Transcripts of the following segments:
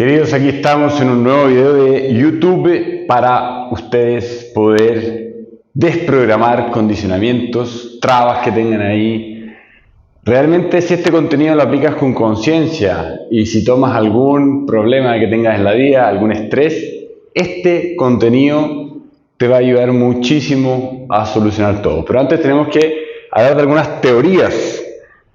Queridos, aquí estamos en un nuevo video de YouTube para ustedes poder desprogramar condicionamientos, trabas que tengan ahí. Realmente, si este contenido lo aplicas con conciencia y si tomas algún problema que tengas en la vida, algún estrés, este contenido te va a ayudar muchísimo a solucionar todo. Pero antes tenemos que hablar de algunas teorías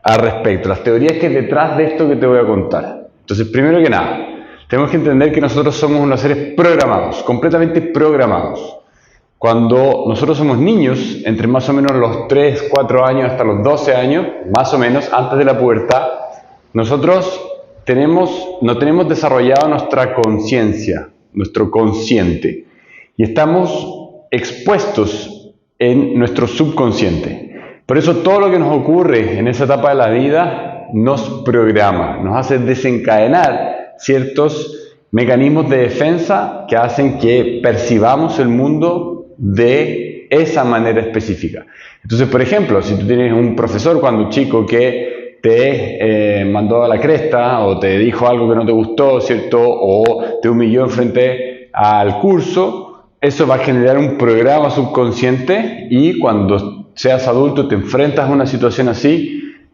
al respecto, las teorías que hay detrás de esto que te voy a contar. Entonces, primero que nada, tenemos que entender que nosotros somos unos seres programados, completamente programados. Cuando nosotros somos niños, entre más o menos los 3, 4 años hasta los 12 años, más o menos antes de la pubertad, nosotros no tenemos desarrollado nuestra conciencia, nuestro consciente, y estamos expuestos en nuestro subconsciente. Por eso todo lo que nos ocurre en esa etapa de la vida nos programa, nos hace desencadenar ciertos mecanismos de defensa que hacen que percibamos el mundo de esa manera específica. Entonces, por ejemplo, si tú tienes un profesor cuando chico que te mandó a la cresta o te dijo algo que no te gustó, ¿cierto? O te humilló en frente al curso, eso va a generar un programa subconsciente y cuando seas adulto te enfrentas a una situación así,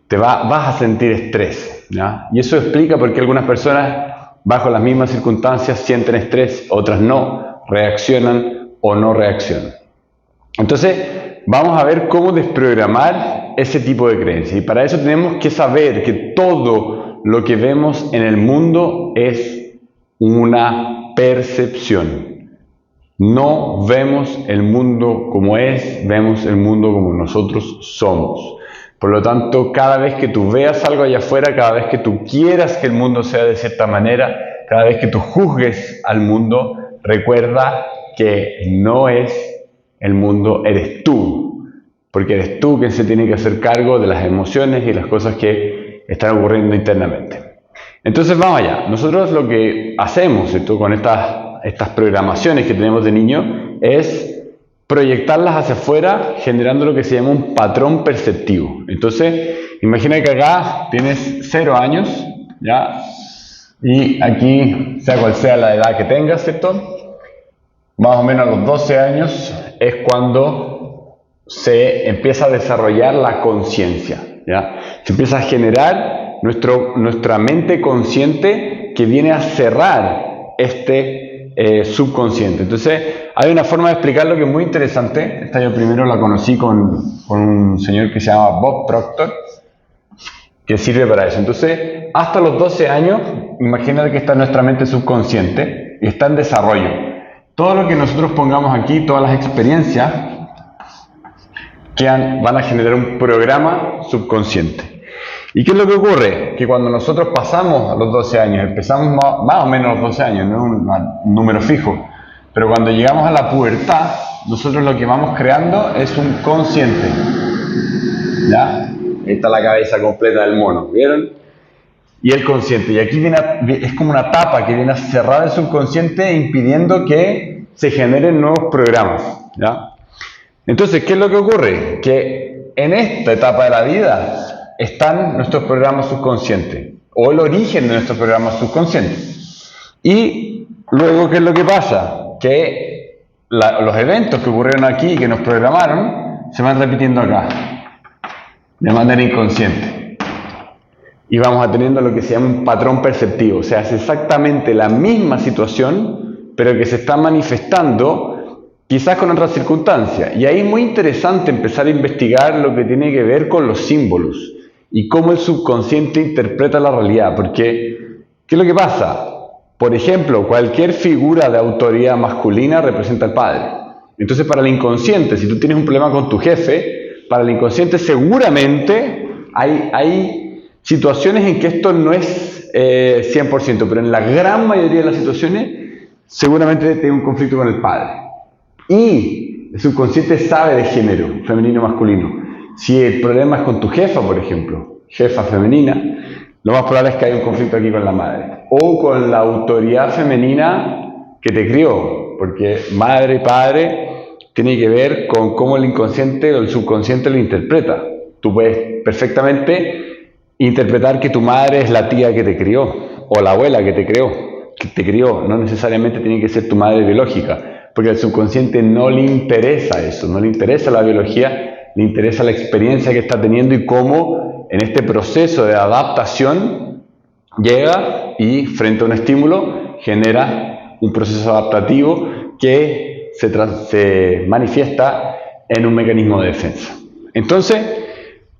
vas a sentir estrés, ¿ya? Y eso explica por qué algunas personas bajo las mismas circunstancias sienten estrés, otras no, reaccionan o no reaccionan. Entonces, vamos a ver cómo desprogramar ese tipo de creencias. Y para eso tenemos que saber que todo lo que vemos en el mundo es una percepción. No vemos el mundo como es, vemos el mundo como nosotros somos. Por lo tanto, cada vez que tú veas algo allá afuera, cada vez que tú quieras que el mundo sea de cierta manera, cada vez que tú juzgues al mundo, recuerda que no es el mundo, eres tú. Porque eres tú quien se tiene que hacer cargo de las emociones y las cosas que están ocurriendo internamente. Entonces, vamos allá. Nosotros lo que hacemos, ¿cierto?, con estas programaciones que tenemos de niño es proyectarlas hacia afuera, generando lo que se llama un patrón perceptivo. Entonces, imagina que acá tienes 0 años, ¿ya? Y aquí, sea cual sea la edad que tengas, ¿cierto? Más o menos a los 12 años es cuando se empieza a desarrollar la conciencia, ¿ya? Se empieza a generar nuestra mente consciente que viene a cerrar subconsciente. Entonces, hay una forma de explicarlo que es muy interesante. Esta yo primero la conocí con un señor que se llama Bob Proctor, que sirve para eso. Entonces, hasta los 12 años, imagínate que está nuestra mente subconsciente y está en desarrollo. Todo lo que nosotros pongamos aquí, todas las experiencias, van a generar un programa subconsciente. ¿Y qué es lo que ocurre? Que cuando nosotros pasamos a los 12 años, empezamos más o menos a los 12 años, no es un número fijo, pero cuando llegamos a la pubertad, nosotros lo que vamos creando es un consciente. ¿Ya? Ahí está la cabeza completa del mono, ¿vieron? Y el consciente. Y aquí es como una tapa que viene a cerrar el subconsciente impidiendo que se generen nuevos programas. ¿Ya? Entonces, ¿qué es lo que ocurre? Que en esta etapa de la vida están nuestros programas subconscientes, o el origen de nuestros programas subconscientes. Y luego, ¿qué es lo que pasa? Que los eventos que ocurrieron aquí, que nos programaron, se van repitiendo acá, de manera inconsciente. Y vamos a teniendo lo que se llama un patrón perceptivo, o sea, es exactamente la misma situación, pero que se está manifestando quizás con otras circunstancias. Y ahí es muy interesante empezar a investigar lo que tiene que ver con los símbolos y cómo el subconsciente interpreta la realidad. Porque, ¿qué es lo que pasa? Por ejemplo, cualquier figura de autoridad masculina representa al padre. Entonces, para el inconsciente, si tú tienes un problema con tu jefe, para el inconsciente seguramente hay situaciones en que esto no es 100%, pero en la gran mayoría de las situaciones seguramente tiene un conflicto con el padre. Y el subconsciente sabe de género, femenino o masculino. Si el problema es con tu jefa, por ejemplo, jefa femenina, lo más probable es que haya un conflicto aquí con la madre. O con la autoridad femenina que te crió, porque madre y padre tiene que ver con cómo el inconsciente o el subconsciente lo interpreta. Tú puedes perfectamente interpretar que tu madre es la tía que te crió, o la abuela que te crió. que te crió, no necesariamente tiene que ser tu madre biológica, porque al subconsciente no le interesa eso, no le interesa la biología, le interesa la experiencia que está teniendo y cómo en este proceso de adaptación llega y frente a un estímulo genera un proceso adaptativo que se manifiesta en un mecanismo de defensa. Entonces,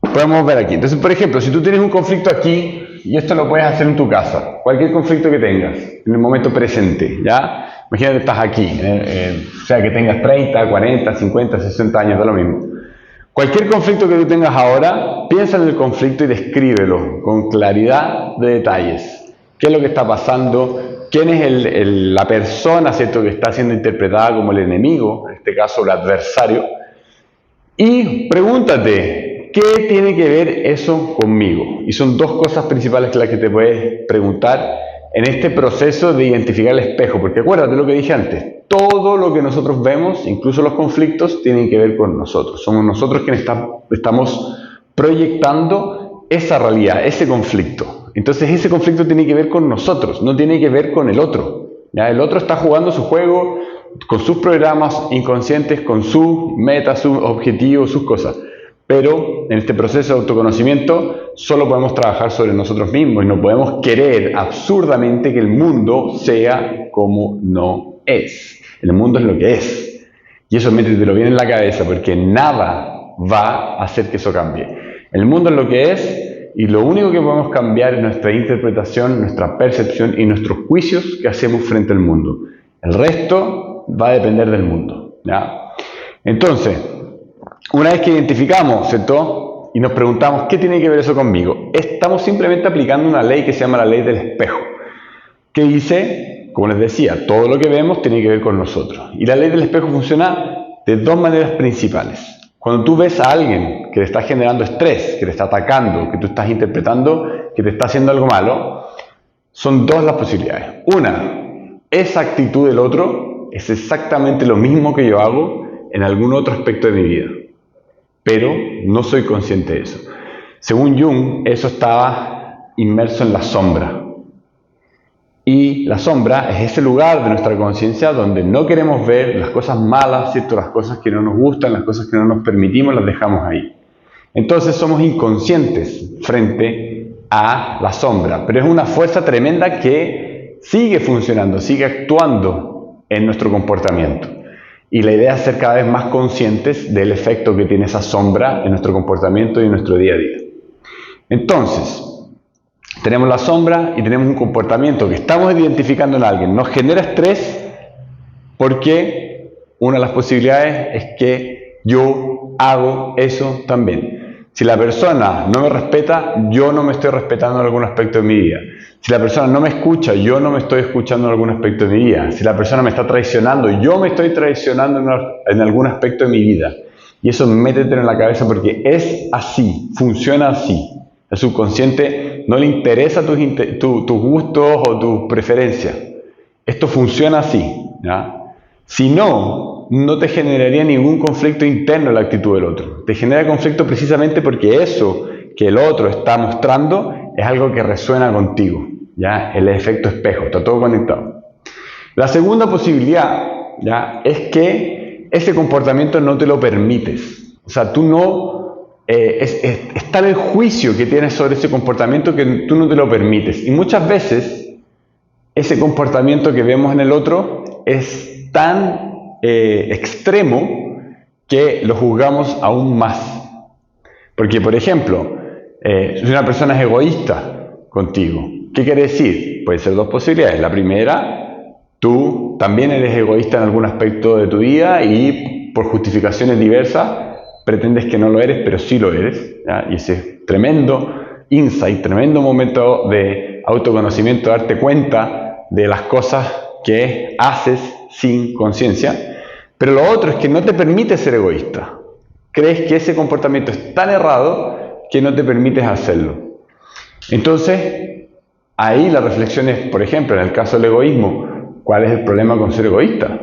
podemos ver aquí. Entonces, por ejemplo, si tú tienes un conflicto aquí, y esto lo puedes hacer en tu casa, cualquier conflicto que tengas, en el momento presente, ¿ya? Imagínate que estás aquí, sea que tengas 30, 40, 50, 60 años, da lo mismo. Cualquier conflicto que tú tengas ahora, piensa en el conflicto y descríbelo con claridad de detalles. ¿Qué es lo que está pasando? ¿Quién es la persona, ¿cierto?, que está siendo interpretada como el enemigo, en este caso el adversario? Y pregúntate, ¿qué tiene que ver eso conmigo? Y son dos cosas principales las que te puedes preguntar en este proceso de identificar el espejo, porque acuérdate lo que dije antes, todo lo que nosotros vemos, incluso los conflictos, tienen que ver con nosotros. Somos nosotros quienes estamos proyectando esa realidad, ese conflicto. Entonces ese conflicto tiene que ver con nosotros, no tiene que ver con el otro. ¿Ya? El otro está jugando su juego con sus programas inconscientes, con sus metas, sus objetivos, sus cosas. Pero en este proceso de autoconocimiento solo podemos trabajar sobre nosotros mismos y no podemos querer absurdamente que el mundo sea como no es. El mundo es lo que es. Y eso métetelo bien en la cabeza porque nada va a hacer que eso cambie. El mundo es lo que es y lo único que podemos cambiar es nuestra interpretación, nuestra percepción y nuestros juicios que hacemos frente al mundo. El resto va a depender del mundo. ¿Ya? Entonces, una vez que identificamos, ¿cierto?, y nos preguntamos, ¿qué tiene que ver eso conmigo? Estamos simplemente aplicando una ley que se llama la ley del espejo, que dice, como les decía, todo lo que vemos tiene que ver con nosotros. Y la ley del espejo funciona de dos maneras principales. Cuando tú ves a alguien que te está generando estrés, que te está atacando, que tú estás interpretando que te está haciendo algo malo, son dos las posibilidades. Una, esa actitud del otro es exactamente lo mismo que yo hago en algún otro aspecto de mi vida, pero no soy consciente de eso. Según Jung, eso estaba inmerso en la sombra. Y la sombra es ese lugar de nuestra conciencia donde no queremos ver las cosas malas, ¿cierto? Las cosas que no nos gustan, las cosas que no nos permitimos, las dejamos ahí. Entonces somos inconscientes frente a la sombra, pero es una fuerza tremenda que sigue funcionando, sigue actuando en nuestro comportamiento. Y la idea es ser cada vez más conscientes del efecto que tiene esa sombra en nuestro comportamiento y en nuestro día a día. Entonces, tenemos la sombra y tenemos un comportamiento que estamos identificando en alguien. Nos genera estrés porque una de las posibilidades es que yo hago eso también. Si la persona no me respeta, yo no me estoy respetando en algún aspecto de mi vida. Si la persona no me escucha, yo no me estoy escuchando en algún aspecto de mi vida. Si la persona me está traicionando, yo me estoy traicionando en algún aspecto de mi vida. Y eso métetelo en la cabeza porque es así, funciona así. El subconsciente no le interesa tus gustos o tus preferencias. Esto funciona así. ¿Ya? Si no, no te generaría ningún conflicto interno en la actitud del otro. Te genera conflicto precisamente porque eso que el otro está mostrando es algo que resuena contigo. ¿Ya? El efecto espejo, está todo conectado. La segunda posibilidad, ¿ya?, es que ese comportamiento no te lo permites. O sea, tú no... es tal el juicio que tienes sobre ese comportamiento que tú no te lo permites. Y muchas veces ese comportamiento que vemos en el otro es tan extremo que lo juzgamos aún más. Porque, por ejemplo, si una persona es egoísta contigo, ¿qué quiere decir? Pueden ser dos posibilidades. La primera, tú también eres egoísta en algún aspecto de tu vida y por justificaciones diversas pretendes que no lo eres, pero sí lo eres. ¿Ya? Y ese tremendo insight, tremendo momento de autoconocimiento, darte cuenta de las cosas que haces sin conciencia. Pero lo otro es que no te permite ser egoísta. Crees que ese comportamiento es tan errado que no te permites hacerlo. Entonces, ahí la reflexión es, por ejemplo, en el caso del egoísmo, ¿cuál es el problema con ser egoísta?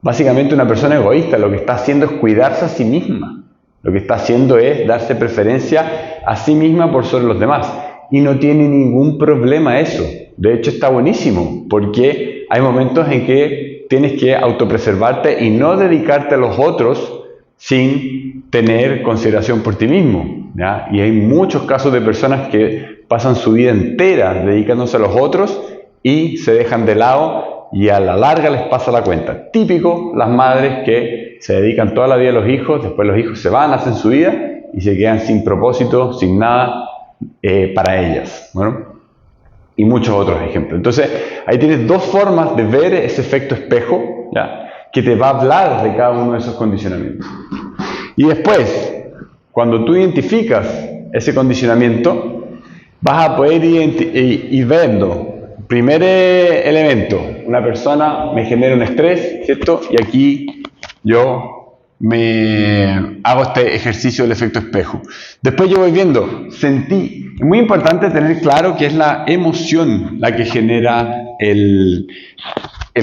Básicamente una persona egoísta lo que está haciendo es cuidarse a sí misma. Lo que está haciendo es darse preferencia a sí misma por sobre los demás. y no tiene ningún problema eso. De hecho está buenísimo, porque hay momentos en que tienes que autopreservarte y no dedicarte a los otros sin tener consideración por ti mismo, ¿ya? Y hay muchos casos de personas que pasan su vida entera dedicándose a los otros y se dejan de lado y a la larga les pasa la cuenta. Típico las madres que se dedican toda la vida a los hijos, después los hijos se van, hacen su vida y se quedan sin propósito, sin nada para ellas. Bueno, y muchos otros ejemplos. Entonces, ahí tienes dos formas de ver ese efecto espejo, ¿ya?, que te va a hablar de cada uno de esos condicionamientos. Y después, cuando tú identificas ese condicionamiento, vas a poder ir viendo. Primer elemento, una persona me genera un estrés, ¿cierto? Y aquí yo me hago este ejercicio del efecto espejo. Después yo voy viendo, sentí. Es muy importante tener claro que es la emoción la que genera el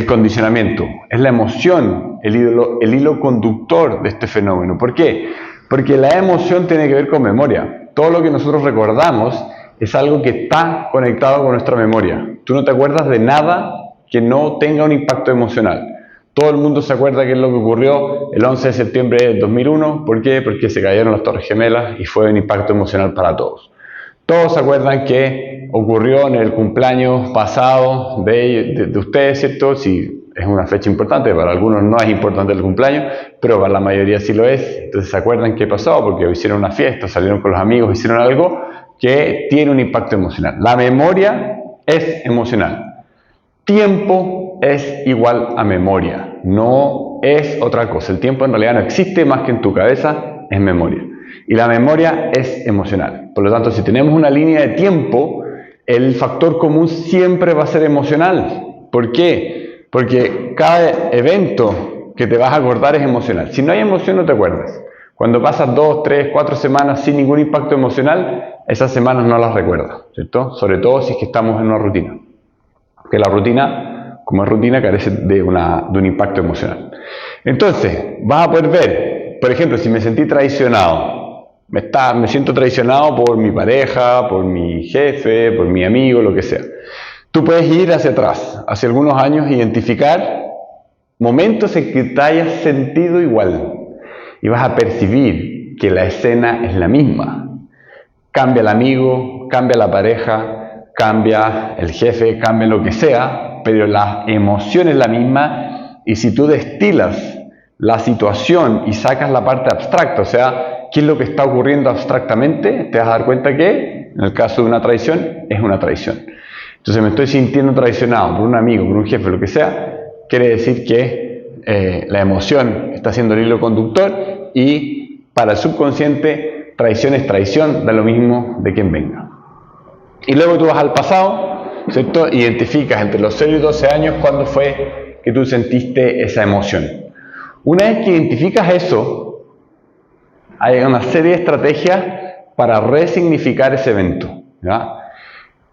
condicionamiento. Es la emoción, el hilo conductor de este fenómeno. ¿Por qué? Porque la emoción tiene que ver con memoria. Todo lo que nosotros recordamos es algo que está conectado con nuestra memoria. Tú no te acuerdas de nada que no tenga un impacto emocional. Todo el mundo se acuerda qué es lo que ocurrió el 11 de septiembre de 2001. ¿Por qué? Porque se cayeron las Torres Gemelas y fue un impacto emocional para todos. Todos se acuerdan que ocurrió en el cumpleaños pasado de ustedes, ¿cierto? Si es una fecha importante, para algunos no es importante el cumpleaños, pero para la mayoría sí lo es. Entonces se acuerdan qué pasó porque hicieron una fiesta, salieron con los amigos, hicieron algo que tiene un impacto emocional. La memoria es emocional. Tiempo es igual a memoria, no es otra cosa. El tiempo en realidad no existe más que en tu cabeza, es memoria. Y la memoria es emocional. Por lo tanto, si tenemos una línea de tiempo, el factor común siempre va a ser emocional. ¿Por qué? Porque cada evento que te vas a acordar es emocional. Si no hay emoción, no te acuerdas. Cuando pasas 2, 3, 4 semanas sin ningún impacto emocional, esas semanas no las recuerdas, ¿cierto? Sobre todo si es que estamos en una rutina. Porque la rutina, como es rutina, carece de un impacto emocional. Entonces, vas a poder ver, por ejemplo, si me sentí traicionado, me siento traicionado por mi pareja, por mi jefe, por mi amigo, lo que sea. Tú puedes ir hacia atrás, hacia algunos años, e identificar momentos en que te hayas sentido igual. Y vas a percibir que la escena es la misma. Cambia el amigo, cambia la pareja, cambia el jefe, cambia lo que sea, pero la emoción es la misma. Y si tú destilas la situación y sacas la parte abstracta, o sea, qué es lo que está ocurriendo abstractamente, te vas a dar cuenta que, en el caso de una traición, es una traición. Entonces me estoy sintiendo traicionado por un amigo, por un jefe, lo que sea, quiere decir que la emoción está siendo el hilo conductor y para el subconsciente traición es traición, da lo mismo de quien venga. Y luego tú vas al pasado, ¿cierto? Identificas entre los 0 y 12 años cuándo fue que tú sentiste esa emoción. Una vez que identificas eso, hay una serie de estrategias para resignificar ese evento, ¿ya?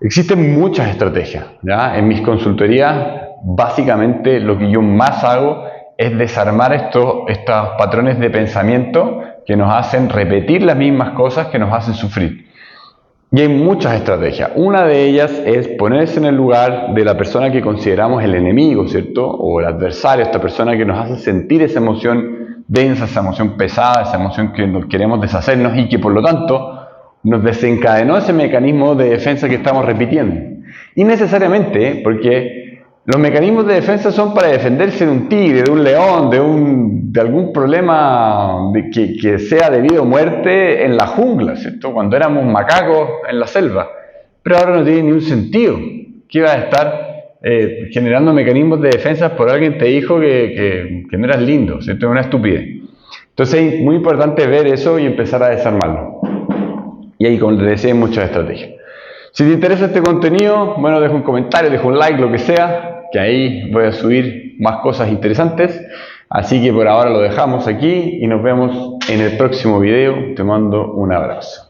Existen muchas estrategias, ¿ya? En mis consultorías, básicamente lo que yo más hago es desarmar estos patrones de pensamiento que nos hacen repetir las mismas cosas, que nos hacen sufrir. Y hay muchas estrategias. Una de ellas es ponerse en el lugar de la persona que consideramos el enemigo, ¿cierto? O el adversario, esta persona que nos hace sentir esa emoción densa, esa emoción pesada, esa emoción que nos queremos deshacernos y que por lo tanto nos desencadenó ese mecanismo de defensa que estamos repitiendo. Y necesariamente, porque los mecanismos de defensa son para defenderse de un tigre, de un león, de algún problema que sea de vida o muerte en la jungla, ¿cierto? Cuando éramos macacos en la selva. Pero ahora no tiene ni un sentido. ¿Qué va a estar generando mecanismos de defensa por alguien que te dijo que no eras lindo, ¿cierto? Es una estupidez. Entonces es muy importante ver eso y empezar a desarmarlo. Y ahí, como les decía, hay muchas estrategias. Si te interesa este contenido, bueno, deja un comentario, deja un like, lo que sea, que ahí voy a subir más cosas interesantes. Así que por ahora lo dejamos aquí y nos vemos en el próximo video. Te mando un abrazo.